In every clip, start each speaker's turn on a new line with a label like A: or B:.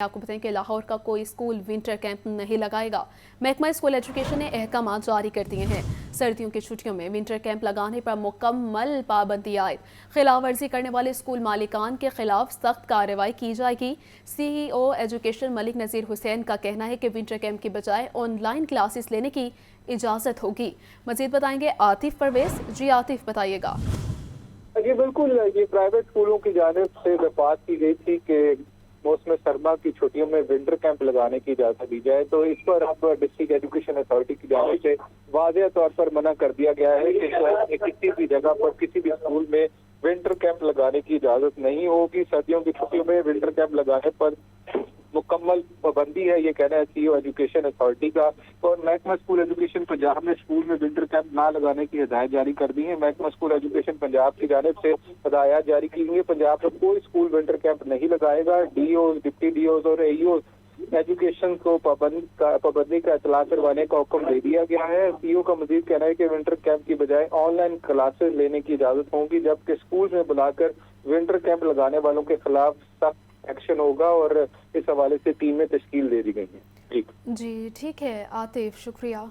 A: आपको बताएं कि लाहौर का कोई स्कूल विंटर कैंप नहीं लगाएगा। महकमा स्कूल एजुकेशन ने अहकाम जारी कर दिए हैं। सर्दियों की छुट्टियों में विंटर कैंप लगाने पर मुकम्मल पाबंदी आयद। खिलाफ वर्जी करने वाले स्कूल मालिकान के खिलाफ सख्त कार्रवाई की जाएगी। CEO एजुकेशन मलिक नज़ीर हुसैन का कहना है कि विंटर कैंप की बजाय ऑनलाइन क्लासेस लेने की इजाज़त होगी। मजीद बताएंगे आतिफ परवेज। जी आतिफ, बताइएगा।
B: जी बिल्कुल, ये प्राइवेट स्कूलों की जानिब से बात की गई थी कि मौसम सरमा की छुट्टियों में विंटर कैंप लगाने की इजाजत दी जाए, तो इस पर अब डिस्ट्रिक्ट एजुकेशन अथॉरिटी की जानिब से वाज़ेह तौर पर मना कर दिया गया है कि किसी भी जगह पर किसी भी स्कूल में विंटर कैंप लगाने की इजाजत नहीं होगी। सर्दियों की छुट्टियों में विंटर कैंप लगाने पर मुकम्मल पाबंदी है, ये कहना है CEO एजुकेशन अथॉरिटी का। और महकमा स्कूल एजुकेशन पंजाब ने स्कूल में विंटर कैंप ना लगाने की हिदायत जारी कर दी है। महकमा स्कूल एजुकेशन पंजाब की जानिब से हिदायत जारी की गई है। पंजाब में कोई स्कूल विंटर कैंप नहीं लगाएगा। DOs, डिप्टी DOs और AEOs एजुकेशन को पाबंदी का इतला करवाने का हुक्म दे दिया गया है। CEO का मजीद कहना है कि विंटर कैंप की बजाय ऑनलाइन क्लासेस लेने की इजाजत होगी, जबकि स्कूल में बुलाकर विंटर कैंप लगाने वालों के खिलाफ सख्त एक्शन होगा और इस हवाले से टीमें तश्कील दे दी गई हैं।
A: जी ठीक है आतिफ, शुक्रिया।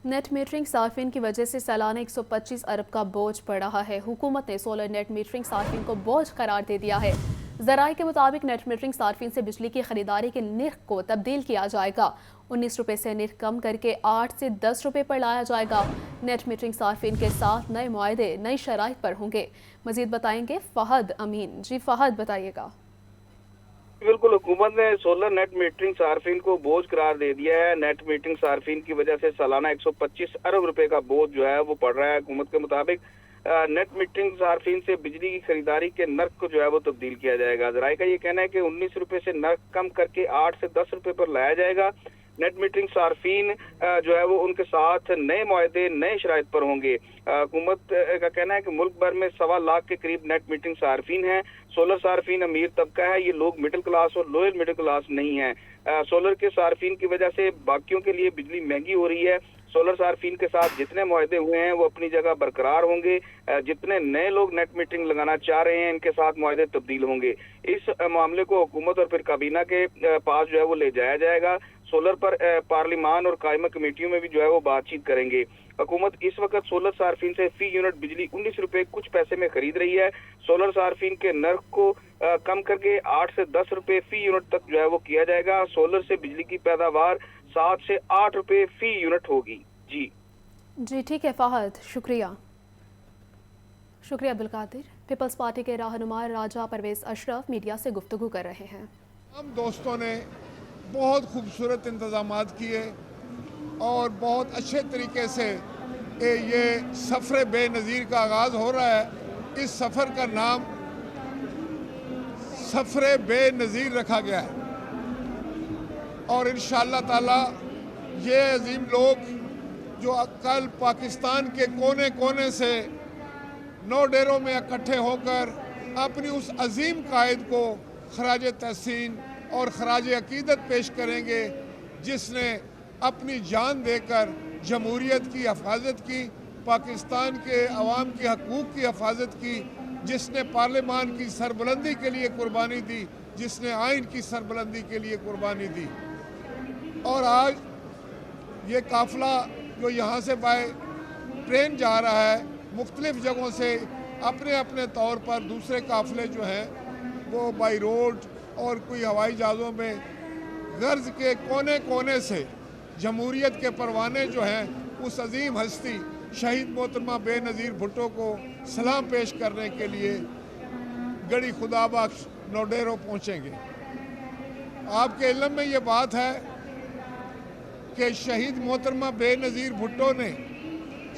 A: नेट मीटरिंग सार्फिन की वजह से सालाना 125 अरब का बोझ पड़ रहा है। हुकूमत ने सोलर नेट मीटरिंग सार्फिन को बोझ करार दे दिया है। ज़राए के मुताबिक नेट मीटरिंग सार्फिन से बिजली की खरीदारी के निर्ख को तब्दील किया जाएगा। 19 रुपये से निर्ख कम करके 8 से 10 रुपये पर लाया जाएगा। नेट मीटरिंग सार्फिन के साथ नए मुआहदे नई शराइत पर होंगे। मजीद बताएंगे फहद अमीन। जी फहद, बताइएगा।
C: बिल्कुल, हुकूमत ने सोलर नेट मीटरिंग सार्फिन को बोझ करार दे दिया है। नेट मीटरिंग सार्फिन की वजह से सालाना 125 अरब रुपए का बोझ जो है वो पड़ रहा है। हुकूमत के मुताबिक नेट मीटरिंग सार्फिन से बिजली की खरीदारी के नर्क को जो है वो तब्दील किया जाएगा। ज़राए का ये कहना है कि 19 रुपए से नर्क कम करके 8 से 10 रुपए पर लाया जाएगा। नेट मीटरिंग सार्फिन जो है वो उनके साथ नए मुआहदे नए शराइत पर होंगे। हुकूमत का कहना है कि मुल्क भर में 1.25 लाख के करीब नेट मीटरिंग सार्फिन हैं। सोलर सार्फिन अमीर तबका है, ये लोग मिडिल क्लास और लोअर मिडिल क्लास नहीं है। सोलर के सार्फिन की वजह से बाकियों के लिए बिजली महंगी हो रही है। सोलर सार्फिन के साथ जितने मुआहदे हुए हैं वो अपनी जगह बरकरार होंगे। जितने नए लोग नेट मीटरिंग लगाना चाह रहे हैं इनके साथ मुआहदे तब्दील होंगे। इस मामले को हुकूमत और फिर काबीना के पास जो है वो ले जाया जाएगा। सोलर पर पार्लिमान और कायमा कमेटियों में भी जो है वो बातचीत करेंगे। हुकूमत इस वक्त सोलर सार्फिन से फी यूनिट बिजली 19 रुपए कुछ पैसे में खरीद रही है। सोलर सार्फिन के नर्क को कम करके 8 से 10 रुपए फी यूनिट तक जो है वो किया जाएगा। सोलर से बिजली की पैदावार 7 से 8 रुपए फी यूनिट होगी। जी
A: ठीक है फहद, शुक्रिया अब्दुल कादिर। पीपल्स पार्टी के रहनुमा राजा परवेज अशरफ मीडिया से गुफ्तगू कर रहे हैं।
D: हम दोस्तों ने बहुत खूबसूरत इंतजामात किए और बहुत अच्छे तरीके से ये सफ़र बेनज़ीर का आगाज़ हो रहा है। इस सफ़र का नाम सफ़र बेनज़ीर रखा गया है और इंशाअल्लाह ताला ये अजीम लोग जो कल पाकिस्तान के कोने कोने से 9 डेरों में इकट्ठे होकर अपनी उस अजीम कायद को खराज तहसीन और खराज अकीदत पेश करेंगे, जिसने अपनी जान देकर जमहूरियत की हिफाजत की, पाकिस्तान के अवाम के हकूक़ की हिफाजत की, जिसने पार्लिमान की सरबुलंदी के लिए कुर्बानी दी, जिसने आइन की सरबुलंदी के लिए कुर्बानी दी। और आज ये काफ़िला जो यहाँ से बाय ट्रेन जा रहा है, मुख्तलिफ़ जगहों से अपने अपने तौर पर दूसरे काफ़िले जो हैं वो बाई रोड और कोई हवाई जहाज़ों में गर्ज के कोने कोने से जमहूरियत के परवाने जो हैं उस अजीम हस्ती शहीद मोहतरमा बेनज़ीर भुट्टो को सलाम पेश करने के लिए गड़ी खुदा बख्श 9 डेरों पहुँचेंगे। आपके इल्म में ये बात है कि शहीद मोहतरमा बेनज़ीर भुट्टो ने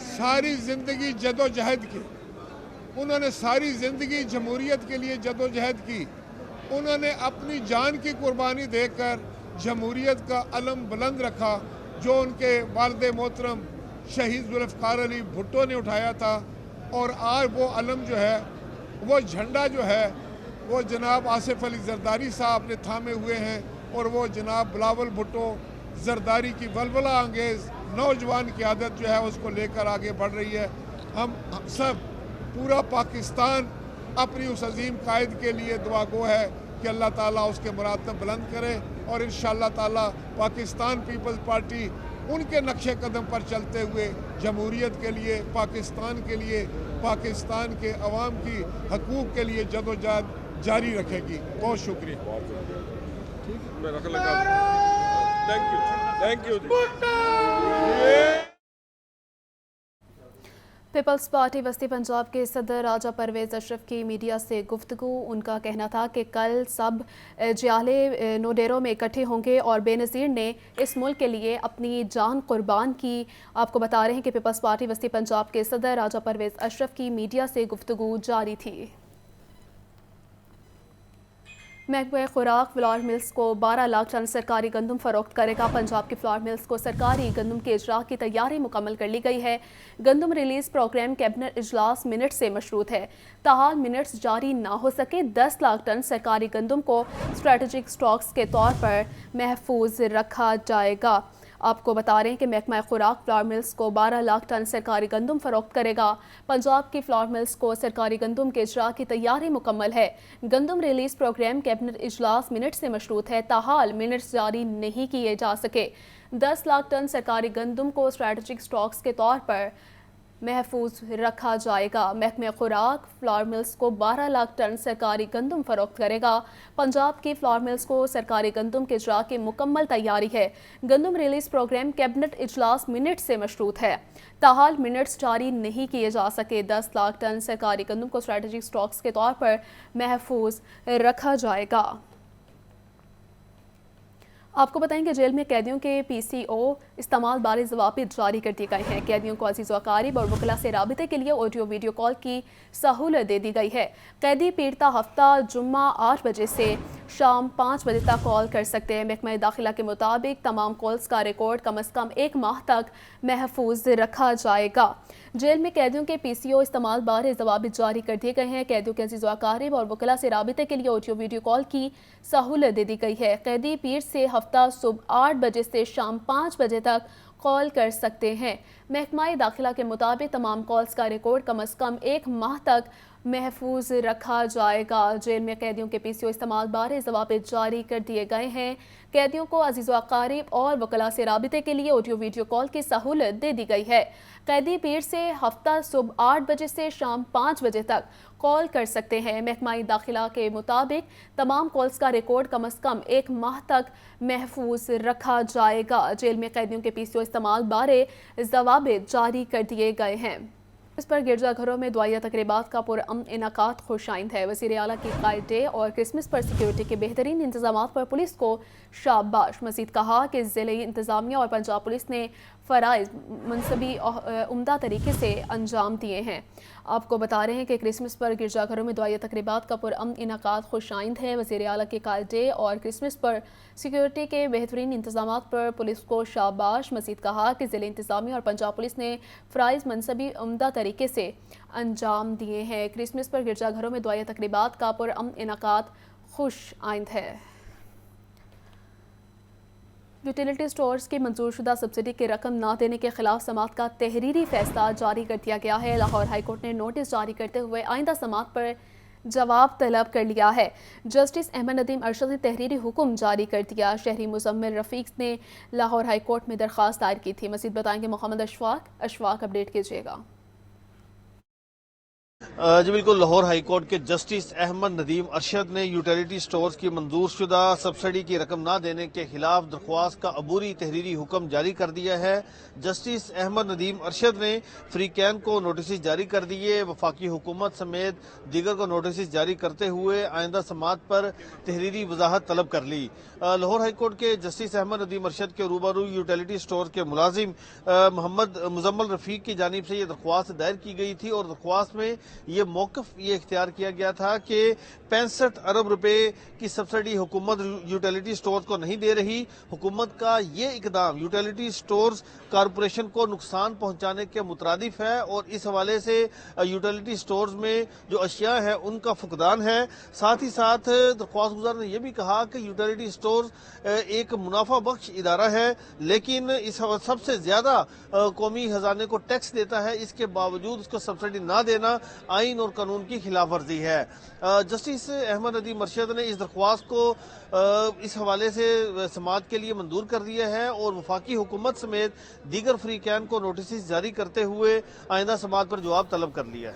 D: सारी ज़िंदगी जदोजहद की। उन्होंने सारी ज़िंदगी जमहूरियत के लिए जदोजहद की। उन्होंने अपनी जान की कुर्बानी देकर जमहूरियत का अलम बुलंद रखा, जो उनके वालिद मोहतरम शहीद ज़ुल्फ़िकार अली भुट्टो ने उठाया था। और आज वो अलम जो है, वो झंडा जो है, वो जनाब आसिफ अली ज़रदारी साहब ने थामे हुए हैं और वो जनाब बिलावल भुट्टो ज़रदारी की वलवला अंगेज़ नौजवान की आदत जो है उसको लेकर आगे बढ़ रही है। हम सब पूरा पाकिस्तान अपनी उस अजीम कायद के लिए दुआ गो है कि अल्लाह ताला उसके मुरातब बुलंद करे और इंशाअल्लाह ताला पाकिस्तान पीपल्स पार्टी उनके नक्शे कदम पर चलते हुए जमहूरियत के लिए, पाकिस्तान के लिए, पाकिस्तान के अवाम की हकूक़ के लिए जदोजहद जारी रखेगी। बहुत शुक्रिया। Thank you.
A: पीपल्स पार्टी वस्ती पंजाब के सदर राजा परवेज़ अशरफ की मीडिया से गुफ्तगू। उनका कहना था कि कल सब जियाले नोडेरो में इकट्ठे होंगे और बेनज़ीर ने इस मुल्क के लिए अपनी जान कुर्बान की। आपको बता रहे हैं कि पीपल्स पार्टी वस्ती पंजाब के सदर राजा परवेज़ अशरफ की मीडिया से गुफ्तगू जारी थी। महकमा खुराक फ्लावर मिल्स को 12 लाख टन सरकारी गंदम फरोख्त करेगा। पंजाब की फ्लावर मिल्स को सरकारी गंदम के इजरा की तैयारी मुकम्मल कर ली गई है। गंदम रिलीज प्रोग्राम कैबिनेट इजलास मिनट से मशरूत है। ताहाल मिनट्स जारी ना हो सके 10 लाख टन सरकारी गंदम को स्ट्रेटेजिक स्टॉक्स के तौर पर महफूज रखा जाएगा। आपको बता रहे हैं कि महकमा खुराक फ्लावर मिल्स को 12 लाख टन सरकारी गंदम फरोख्त करेगा। पंजाब की फ्लावर मिल्स को सरकारी गंदम के इजरा की तैयारी मुकम्मल है। गंदम रिलीज प्रोग्राम कैबिनेट इजलास मिनट से मशरूत है। ताहाल मिनट्स जारी नहीं किए जा सके। 10 लाख टन सरकारी गंदम को स्ट्रेटेजिक स्टॉक्स के तौर पर महफूज रखा जाएगा। महकमा खुराक फ्लावर मिल्स को 12 लाख टन सरकारी गंदम फरोख्त करेगा। पंजाब की फ्लावर मिल्स को सरकारी गंदम के इजरा की मुकम्मल तैयारी है। गंदम रिलीज प्रोग्राम कैबिनेट इजलास मिनट से मशरूत है। ताहाल मिनट्स जारी नहीं किए जा सके। 10 लाख टन सरकारी गंदम को स्ट्रेटेजिक स्टॉक्स के तौर पर महफूज रखा जाएगा। आपको बताएंगे जेल में कैदियों के PCO इस्तेमाल बारे ज़वाबित जारी कर दिए गए हैं। कैदियों को अजीज़ व अकारिब और वकला से राबिते के लिए ऑडियो वीडियो कॉल की सहूलत दे दी गई है। कैदी पीड़ता हफ्ता जुम्मा 8 बजे से शाम 5 बजे तक कॉल कर सकते हैं। महकमा दाखिला के मुताबिक तमाम कॉल्स का रिकॉर्ड कम अज़ कम 1 माह तक महफूज रखा जाएगा। जेल में कैदियों के PCO इस्तेमाल बारे ज़वाबित जारी कर दिए गए हैं। कैदियों के अजीज़ व अकारिब और वकला से राबिते के लिए ऑडियो वीडियो कॉल की सहूलत दे दी गई है। कैदी पीर से हफ्ता सुबह 8 बजे से शाम 5 बजे तक कॉल कर सकते हैं। महकमा दाखिला के मुताबिक तमाम कॉल्स का रिकॉर्ड कम अज़ कम 1 माह तक महफूज रखा जाएगा। जेल में कैदियों के PCO इस्तेमाल बारे ज़वाबित जारी कर दिए गए हैं। कैदियों को अजीज़ व अकारिब और वकला से राबिते के लिए ऑडियो वीडियो कॉल की सहूलत दे दी गई है। कैदी पीर से हफ्ता सुबह 8 बजे से शाम 5 बजे तक कॉल कर सकते हैं। महकमा दाखिला के मुताबिक तमाम कॉल्स का रिकॉर्ड कम अज़ कम 1 माह तक महफूज रखा जाएगा। जेल में कैदियों के PCO इस्तेमाल बारे ज़वाबित जारी कर दिए गए हैं। इस पर गिरजा घरों में दुआया तकरीबात का पुरअमन इनाकात खुशाइंद है। वज़ीर आला की कायद डे और क्रिसमस पर सिक्योरिटी के बेहतरीन इंतजाम पर पुलिस को शाबाश। मज़ीद कहा कि ज़िले इंतज़ामिया और पंजाब पुलिस ने फ़राइज़ मनसबी उम्दा तरीके से अंजाम दिए हैं। आपको बता रहे हैं कि क्रिसमस पर गिरजाघरों में दुआया तकरीबात का पुरअमन इनाकात खुशाइंद है। वज़ीर आला के कायद डे और क्रिसमस पर सिक्योरिटी के बेहतरीन इंतजाम पर पुलिस को शाबाश। मज़ीद कहा कि ज़िले इंतज़ामिया और पंजाब पुलिस ने फ़राइज़ मनसबी उम्दा तरीके से अंजाम दिए हैं। क्रिसमस पर गिरजाघरों में दुआया तकरीबात का पुरअमन इनाकात खुश आइंद है। यूटिलिटी स्टोर्स की मंजूरशुदा सब्सिडी की रकम न देने के खिलाफ समाअत का तहरीरी फैसला जारी कर दिया गया है। लाहौर हाईकोर्ट ने नोटिस जारी करते हुए आइंदा समाअत पर जवाब तलब कर लिया है। जस्टिस अहमद नदीम अरशद ने तहरीरी हुक्म जारी कर दिया। शहरी मुजम्मिल रफ़ीक ने लाहौर हाईकोर्ट में दरख्वास्त दायर की थी। मज़ीद बताएंगे मोहम्मद अशफाक अपडेट कीजिएगा।
E: जी बिल्कुल, लाहौर हाईकोर्ट के जस्टिस अहमद नदीम अरशद ने यूटिलिटी स्टोर्स की मंजूर शुदा सब्सिडी की रकम न देने के खिलाफ दरख्वास्त का अबूरी तहरीरी हुक्म जारी कर दिया है। जस्टिस अहमद नदीम अरशद ने फ्रीकैन को नोटिस जारी कर दिए। वफाकी हुकूमत समेत दीगर को नोटिस जारी करते हुए आइंदा समाअत पर तहरीरी वजाहत तलब कर ली। लाहौर हाईकोर्ट के जस्टिस अहमद नदीम अरशद के रूबरू यूटिलिटी स्टोर के मुलाजिम मोहम्मद मुजम्मिल रफ़ीक की जानिब से ये दरख्वास्त दायर की गई थी और दरख्वास्त में ये मौक़िफ़ ये इख्तियार किया गया था कि 65 अरब रुपए की सब्सिडी हुकूमत यूटिलिटी स्टोर्स को नहीं दे रही। हुकूमत का ये इकदाम यूटिलिटी स्टोर्स कॉरपोरेशन को नुकसान पहुंचाने के मुतरादिफ है और इस हवाले से यूटिलिटी स्टोर्स में जो अशिया है उनका फुकदान है। साथ ही साथ दरख्वास्त गुजार ने यह भी कहा कि यूटिलिटी स्टोर्स एक मुनाफा बख्श इदारा है, लेकिन इस सबसे ज्यादा कौमी खजाने को टैक्स देता है। इसके बावजूद उसको सब्सिडी ना देना आइन और कानून की खिलाफ वर्जी है। जस्टिस अहमद नदीम अरशद ने इस दरख्वास्त को इस हवाले से समाअत के लिए मंजूर कर दिया है और वफाकी हुकूमत समेत दीगर फरीकैन को नोटिस जारी करते हुए आइंदा समाअत पर जवाब तलब कर लिया है।